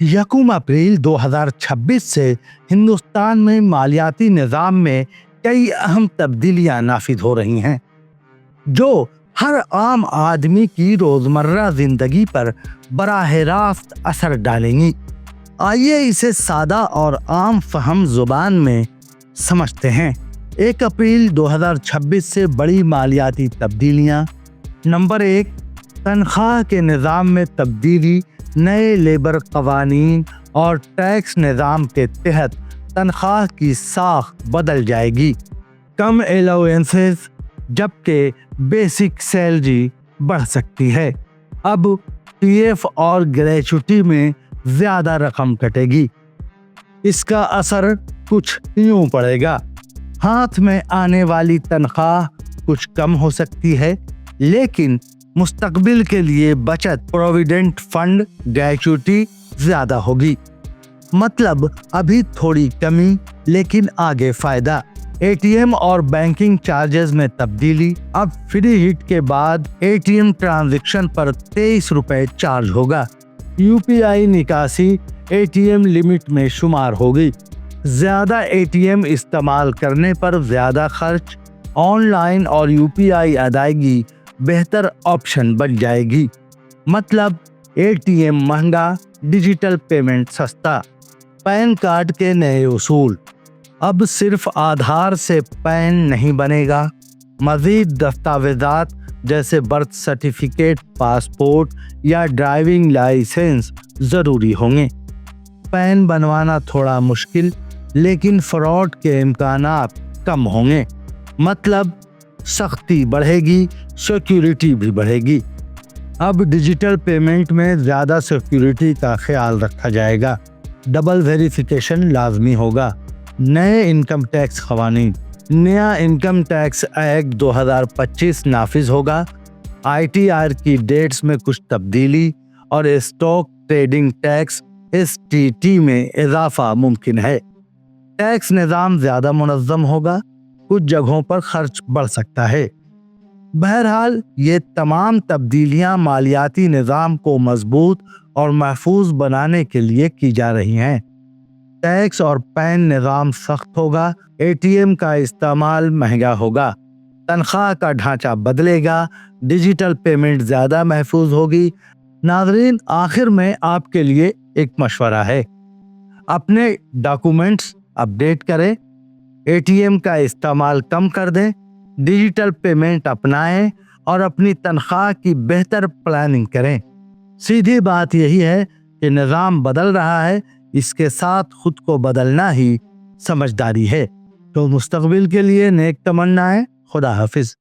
यकूम अप्रैल 2026 से हिंदुस्तान में मालियाती निज़ाम में कई अहम तब्दीलियां नाफिज हो रही हैं जो हर आम आदमी की रोज़मर्रा ज़िंदगी पर बराह रास्त असर डालेंगी। आइए इसे सादा और आम फहम ज़ुबान में समझते हैं। 1 अप्रैल 2026 से बड़ी मालियाती तब्दीलियां। नंबर 1, तनख्वाह के निज़ाम में तब्दीली। नए लेबर कवानीन और टैक्स निज़ाम के तहत तनख्वाह की साख बदल जाएगी। कम एलाउंसेस जबकि बेसिक सैलरी बढ़ सकती है। अब पीएफ और ग्रेच्युटी में ज़्यादा रकम कटेगी। इसका असर कुछ यूं पड़ेगा। हाथ में आने वाली तनख्वाह कुछ कम हो सकती है, लेकिन मुस्तकबिल के लिए बचत प्रोविडेंट फंड ग्रेच्युटी ज़्यादा होगी। मतलब अभी थोड़ी कमी, लेकिन आगे फ़ायदा। एटीएम और बैंकिंग चार्जेस में तब्दीली। अब फ्री हिट के बाद एटीएम ट्रांजैक्शन पर 23 रुपए चार्ज होगा। यूपीआई निकासी एटीएम लिमिट में शुमार होगी। ज़्यादा एटीएम इस्तेमाल करने पर ज़्यादा खर्च। ऑनलाइन और यूपीआई अदायगी बेहतर ऑप्शन बन जाएगी। मतलब एटीएम महंगा, डिजिटल पेमेंट सस्ता। पैन कार्ड के नए उसूल। अब सिर्फ आधार से पैन नहीं बनेगा। मज़ीद दस्तावेज़ात जैसे बर्थ सर्टिफिकेट, पासपोर्ट या ड्राइविंग लाइसेंस ज़रूरी होंगे। पैन बनवाना थोड़ा मुश्किल, लेकिन फ्रॉड के इम्कानात कम होंगे। मतलब सख्ती बढ़ेगी, सिक्योरिटी भी बढ़ेगी। अब डिजिटल पेमेंट में ज़्यादा सिक्योरिटी का ख्याल रखा जाएगा। डबल वेरिफिकेशन लाजमी होगा। नए इनकम टैक्स क़वानीन। नया इनकम टैक्स एक्ट 2025 नाफिज होगा। आईटीआर की डेट्स में कुछ तब्दीली और स्टॉक ट्रेडिंग टैक्स एसटीटी में इजाफा मुमकिन है। टैक्स निज़ाम ज़्यादा मुनज़्ज़म होगा। कुछ जगहों पर खर्च बढ़ सकता है। बहरहाल ये तमाम तब्दीलियां मालियाती निज़ाम को मजबूत और महफूज बनाने के लिए की जा रही हैं। टैक्स और पैन निज़ाम सख्त होगा। एटीएम का इस्तेमाल महंगा होगा। तनख्वाह का ढांचा बदलेगा। डिजिटल पेमेंट ज़्यादा महफूज होगी। नाज़रीन, आखिर में आपके लिए एक मशवरा है। अपने डॉक्यूमेंट्स अपडेट करें, एटीएम का इस्तेमाल कम कर दें, डिजिटल पेमेंट अपनाएं और अपनी तनख्वाह की बेहतर प्लानिंग करें। सीधी बात यही है कि निज़ाम बदल रहा है, इसके साथ खुद को बदलना ही समझदारी है। तो मुस्तकबिल के लिए नेक तमन्नाएं। खुदा हाफिज।